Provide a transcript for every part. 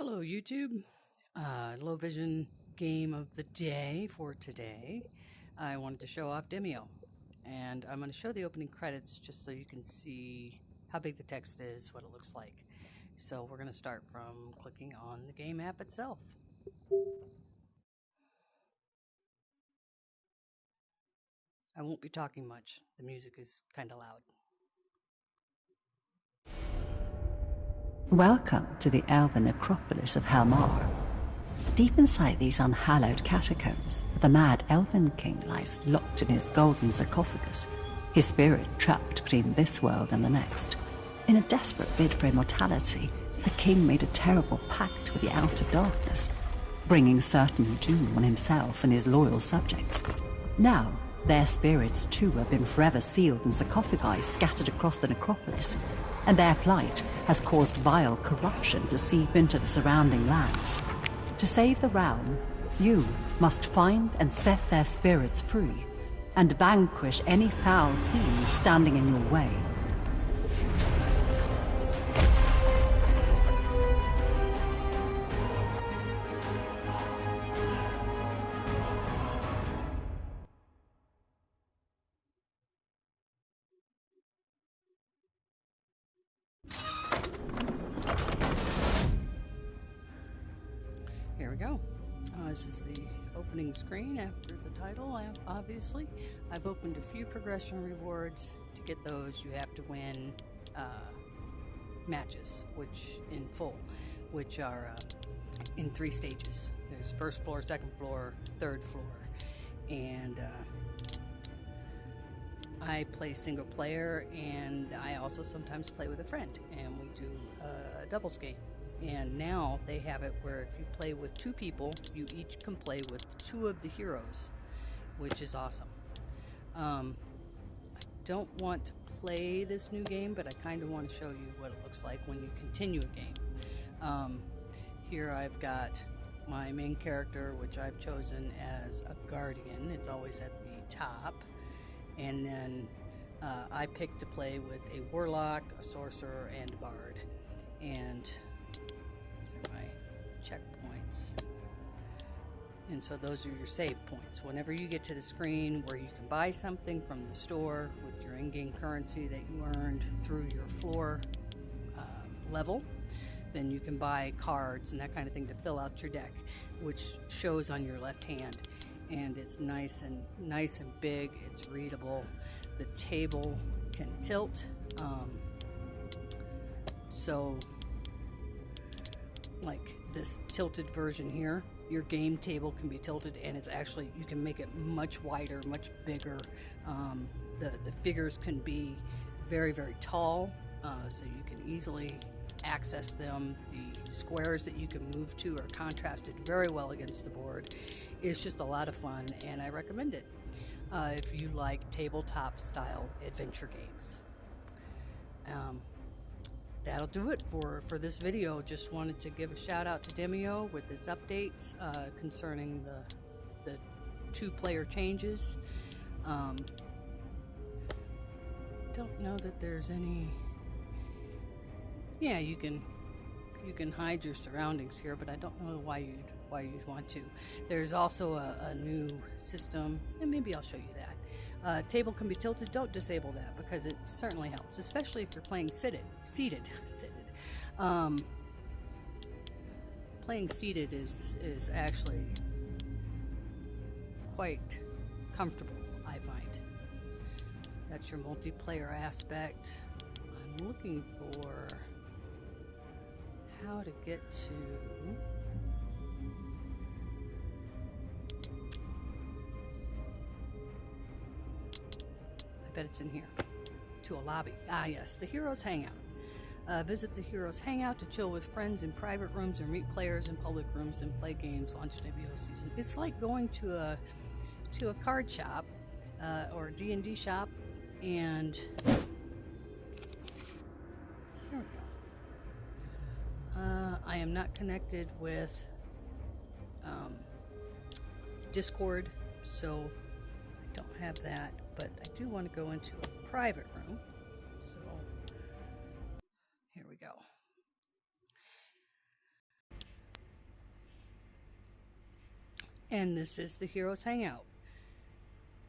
Hello YouTube, low vision game of the day for today. I wanted to show off Demeo, and I'm going to show the opening credits just so you can see how big the text is, what it looks like. So we're going to start from clicking on the game app itself. I won't be talking much, the music is kind of loud. Welcome to the elven necropolis of Helmar. Deep inside these unhallowed catacombs, the mad elven king lies locked in his golden sarcophagus, his spirit trapped between this world and the next. In a desperate bid for immortality, the king made a terrible pact with the outer darkness, bringing certain doom on himself and his loyal subjects. Now, their spirits too have been forever sealed in sarcophagi scattered across the necropolis, and their plight has caused vile corruption to seep into the surrounding lands. To save the realm, you must find and set their spirits free, and vanquish any foul fiends standing in your way. Here we go. This is the opening screen after the title, obviously. I've opened a few progression rewards. To get those, you have to win matches, which are in 3 stages. There's first floor, second floor, third floor. And I play single player, and I also sometimes play with a friend, and we do a doubles game. And now they have it where if you play with 2 people, you each can play with 2 of the heroes, which is awesome. I don't want to play this new game, but I kind of want to show you what it looks like when you continue a game. Here I've got my main character, which I've chosen as a guardian. It's always at the top. And then I picked to play with a warlock, a sorcerer, and a bard. And my checkpoints, and so those are your save points. Whenever you get to the screen where you can buy something from the store with your in-game currency that you earned through your floor level, then you can buy cards and that kind of thing to fill out your deck, which shows on your left hand. And it's nice and big. It's readable. The table can tilt, so like this tilted version here, your game table can be tilted, and it's actually, you can make it much wider, much bigger. The figures can be very, very tall, so you can easily access them. The squares that you can move to are contrasted very well against the board. It's just a lot of fun, and I recommend it if you like tabletop style adventure games. That'll do it for this video. Just wanted to give a shout out to Demeo with its updates concerning the 2-player changes. Don't know that there's any. Yeah, you can hide your surroundings here, but I don't know why you'd want to. There's also a new system, and maybe I'll show you that. Table can be tilted. Don't disable that because it certainly helps, especially if you're playing seated. Playing seated is actually quite comfortable, I find. That's your multiplayer aspect. I'm looking for how to get to. I bet it's in here. To a lobby. Ah, yes, the Heroes Hangout. Visit the Heroes Hangout to chill with friends in private rooms or meet players in public rooms and play games. Launch Demeo season. It's like going to a card shop or a D&D shop, and here we go. I am not connected with Discord, so I don't have that. But I do want to go into a private room, so here we go. And this is the Heroes Hangout.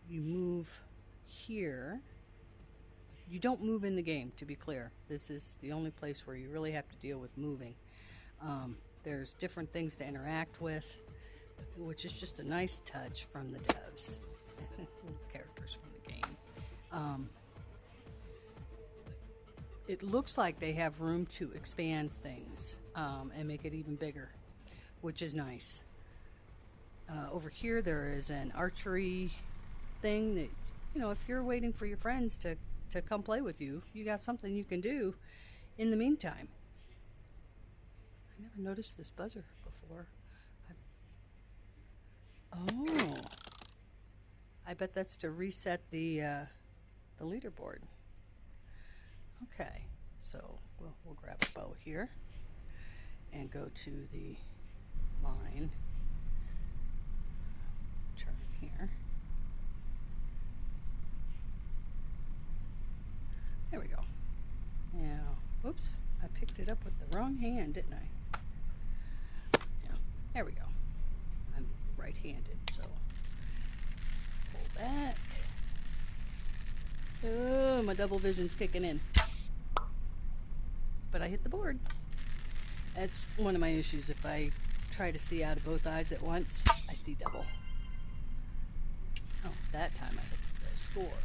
You move here. You don't move in the game, to be clear. This is the only place where you really have to deal with moving. There's different things to interact with, which is just a nice touch from the devs. Little characters from the game. It looks like they have room to expand things and make it even bigger, which is nice. Over here there is an archery thing that, you know, if you're waiting for your friends to come play with you, you got something you can do in the meantime. I never noticed this buzzer before. Oh, I bet that's to reset the leaderboard. Okay, so we'll grab a bow here and go to the line. Turn here. There we go. Now, whoops, I picked it up with the wrong hand, didn't I? Yeah, there we go. I'm right-handed, so pull back. Oh, my double vision's kicking in. But I hit the board. That's one of my issues. If I try to see out of both eyes at once, I see double. Oh, that time I hit the score,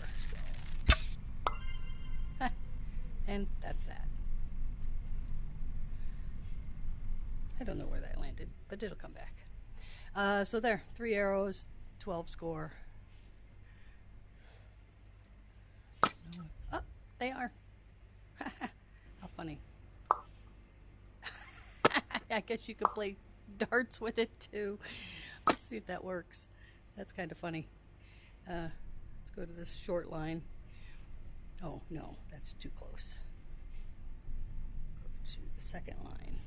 so. And that's that. I don't know where that landed, but it'll come back. So there, 3 arrows, 12 score. Oh, they are. How funny. I guess you could play darts with it too. Let's see if that works. That's kind of funny. Let's go to this short line. Oh, no, that's too close. Go to the second line.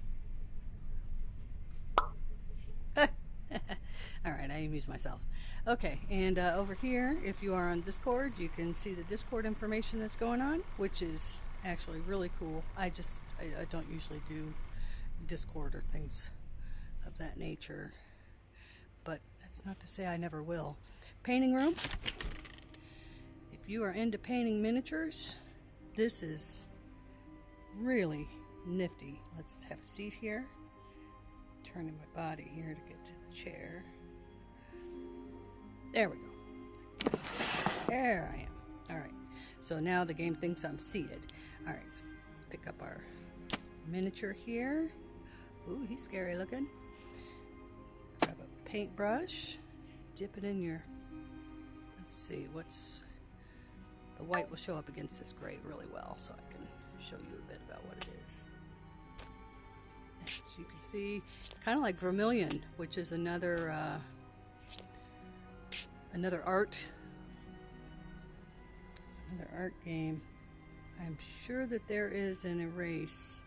All right, I amused myself. Okay, and over here, if you are on Discord, you can see the Discord information that's going on, which is actually really cool. I don't usually do Discord or things of that nature, but that's not to say I never will. Painting room. If you are into painting miniatures, this is really nifty. Let's have a seat here. Turning my body here to get to the chair. There we go. There I am. All right. So now the game thinks I'm seated. All right. Pick up our miniature here. Ooh, he's scary looking. Grab a paintbrush. Dip it in your... Let's see, the white will show up against this gray really well, so I can show you a bit about what it is. As you can see, it's kind of like Vermilion, which is another art game. I'm sure that there is an erase.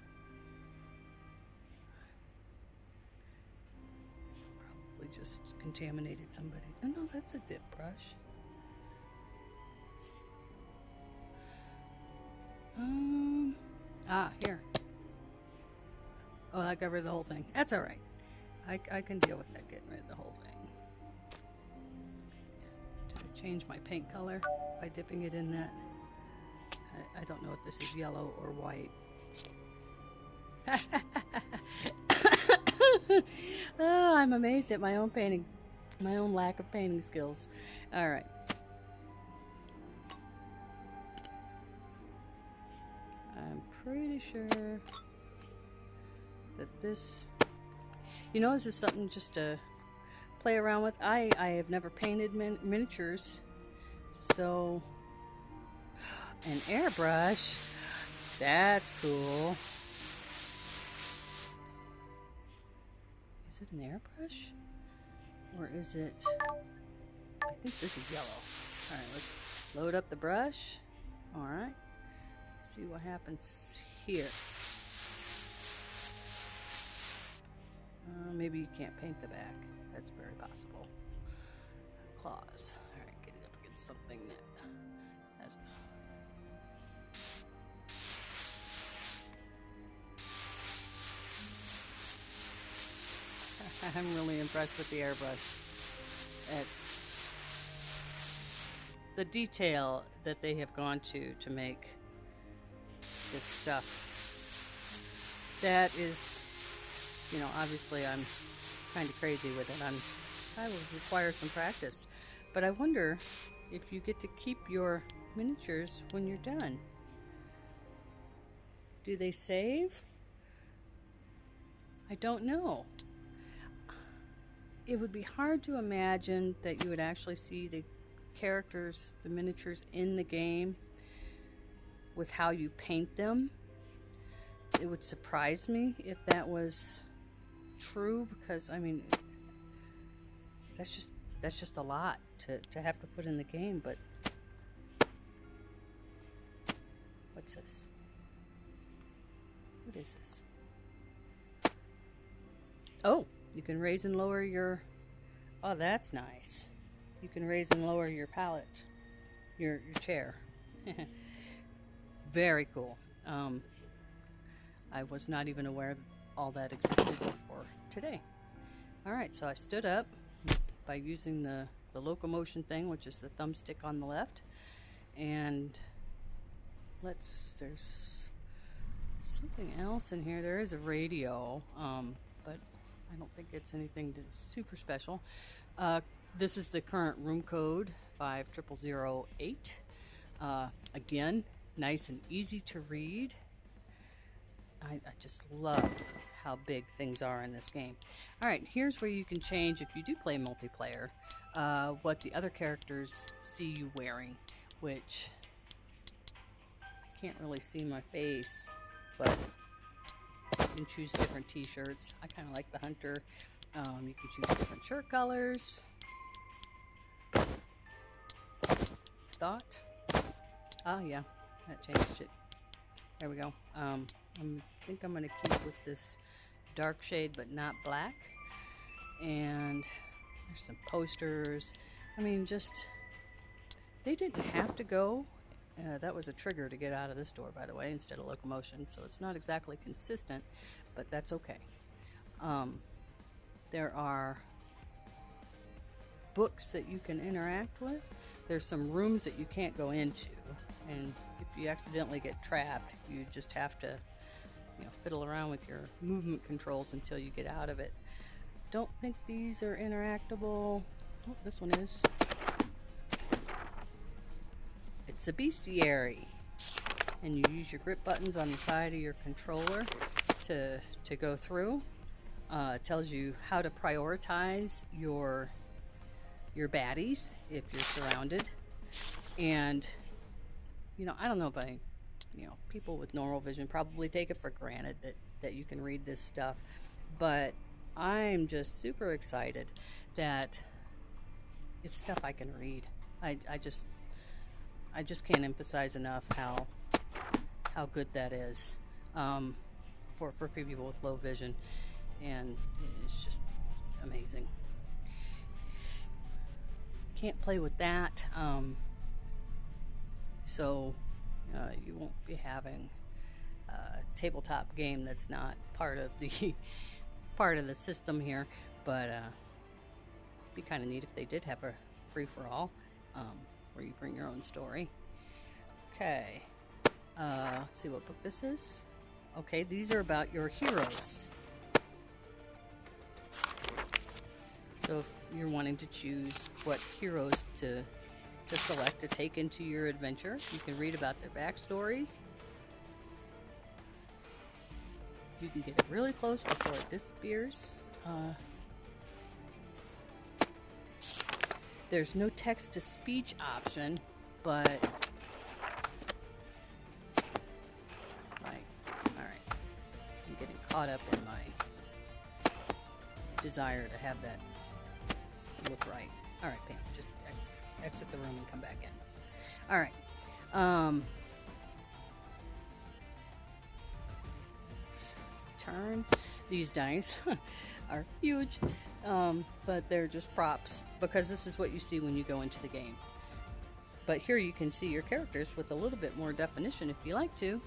Probably just contaminated somebody. Oh, no, that's a dip brush. Here. Oh, that got rid of the whole thing. That's alright. I can deal with that, getting rid of the whole thing. Do I change my paint color by dipping it in that? I don't know if this is yellow or white. Oh, I'm amazed at my own painting. My own lack of painting skills. Alright. I'm pretty sure that this... You know, this is something just to play around with. I have never painted miniatures, so... An airbrush? That's cool. Is it an airbrush? Or is it... I think this is yellow. Alright, let's load up the brush. Alright. See what happens here. Maybe you can't paint the back. That's very possible. Claws. Alright, get it up against something that has... I'm really impressed with the airbrush. the detail that they have gone to make this stuff. That is, obviously I'm kind of crazy with it. I will require some practice. But I wonder if you get to keep your miniatures when you're done. Do they save? I don't know. It would be hard to imagine that you would actually see the characters, the miniatures in the game with how you paint them. It would surprise me if that was true, because that's just a lot to have to put in the game. But what's this? What is this? Oh, you can raise and lower your... Oh, that's nice. You can raise and lower your pallet, your chair. Very cool. I was not even aware all that existed before today. All right, so I stood up by using the locomotion thing, which is the thumbstick on the left. And there's something else in here. There is a radio, but I don't think it's anything super special. This is the current room code, 50008. Again, nice and easy to read. I just love how big things are in this game. All right, here's where you can change, if you do play multiplayer, what the other characters see you wearing, which I can't really see my face, but you can choose different t-shirts. I kind of like the hunter. You can choose different shirt colors. Thought? Oh yeah, that changed it. There we go. I think I'm going to keep with this dark shade, but not black. And there's some posters. They didn't have to go. That was a trigger to get out of this door, by the way, instead of locomotion. So it's not exactly consistent, but that's okay. There are books that you can interact with. There's some rooms that you can't go into. And if you accidentally get trapped, you just have to fiddle around with your movement controls until you get out of it. Don't think these are interactable. Oh, this one is. It's a bestiary, and you use your grip buttons on the side of your controller to go through. It tells you how to prioritize your baddies if you're surrounded. And I don't know if people with normal vision probably take it for granted that you can read this stuff, but I'm just super excited that it's stuff I can read. I just can't emphasize enough how good that is for people with low vision, and it's just amazing. Can't play with that, so you won't be having a tabletop game that's not part of the system here, but it'd be kind of neat if they did have a free-for-all where you bring your own story. Okay, let's see what book this is. Okay, these are about your heroes. So if you're wanting to choose what heroes to select to take into your adventure, you can read about their backstories. You can get it really close before it disappears. There's no text-to-speech option, but alright. I'm getting caught up in my desire to have that look right. Alright, Pam, just exit the room and come back in. Alright. Turn. These dice are huge, but they're just props because this is what you see when you go into the game. But here you can see your characters with a little bit more definition if you like to.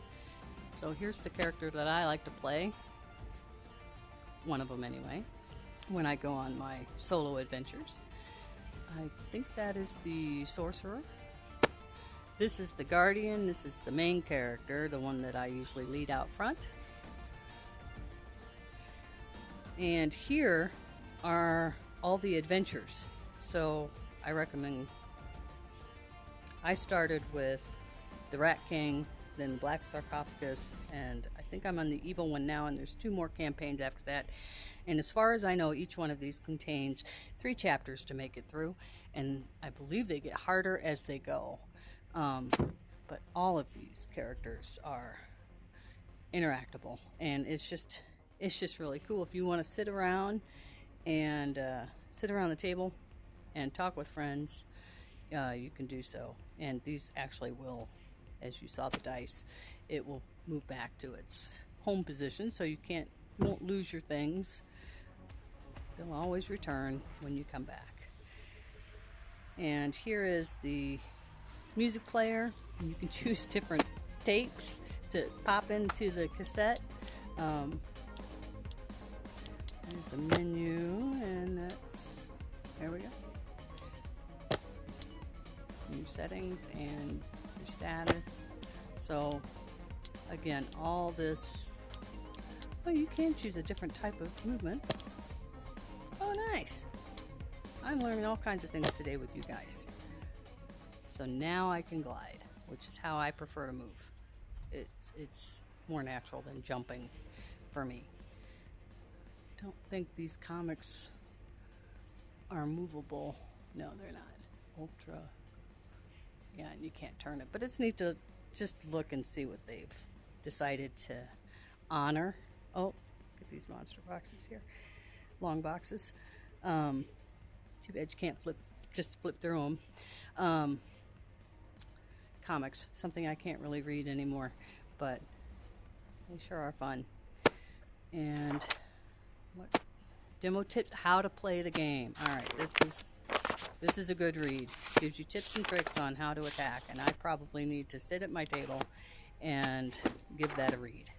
So here's the character that I like to play. One of them anyway. When I go on my solo adventures. I think that is the sorcerer. This is the guardian. This is the main character, the one that I usually lead out front. And here are all the adventures. So I recommend, I started with the Rat King, then the Black Sarcophagus, and I think I'm on the evil one now, and there's 2 more campaigns after that. And as far as I know, each one of these contains 3 chapters to make it through, and I believe they get harder as they go. But all of these characters are interactable, and it's just really cool. If you want to sit around and sit around the table and talk with friends, you can do so. And these actually will, as you saw the dice, it will move back to its home position, so you won't lose your things. They'll always return when you come back. And here is the music player. You can choose different tapes to pop into the cassette. There's a menu, and there we go. New settings and your status. So again, all this, well, you can choose a different type of movement. Oh, nice. I'm learning all kinds of things today with you guys. So now I can glide, which is how I prefer to move. It's more natural than jumping for me. Don't think these comics are movable. No, they're not. Ultra. Yeah, and you can't turn it. But it's neat to just look and see what they've decided to honor. Oh, look at these monster boxes here. Long boxes. Too bad you can't just flip through them. Comics, something I can't really read anymore, but they sure are fun. And what demo tips, how to play the game. All right, this is a good read. Gives you tips and tricks on how to attack, and I probably need to sit at my table and give that a read,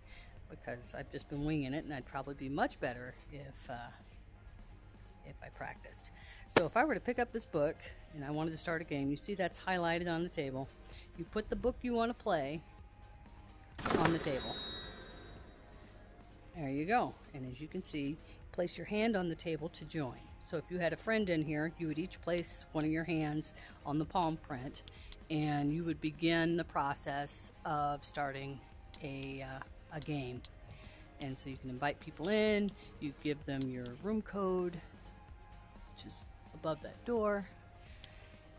because I've just been winging it, and I'd probably be much better if I practiced. So if I were to pick up this book and I wanted to start a game, you see that's highlighted on the table. You put the book you want to play on the table. There you go. And as you can see, place your hand on the table to join. So if you had a friend in here, you would each place one of your hands on the palm print, and you would begin the process of starting a game. And so you can invite people in, you give them your room code, which is above that door,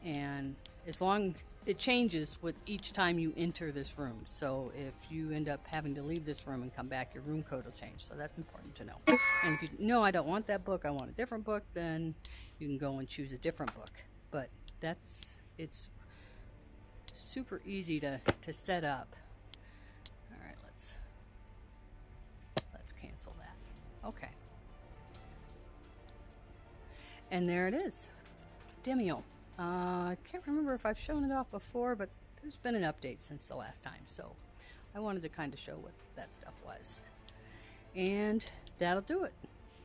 and as long it changes with each time you enter this room. So if you end up having to leave this room and come back, your room code will change. So that's important to know. And if you know, I don't want that book, I want a different book, then you can go and choose a different book. But it's super easy to set up. All right, let's cancel that. Okay. And there it is, Demeo. I can't remember if I've shown it off before, but there's been an update since the last time, so I wanted to kind of show what that stuff was. And that'll do it.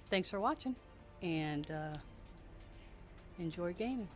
Thanks for watching, and enjoy gaming.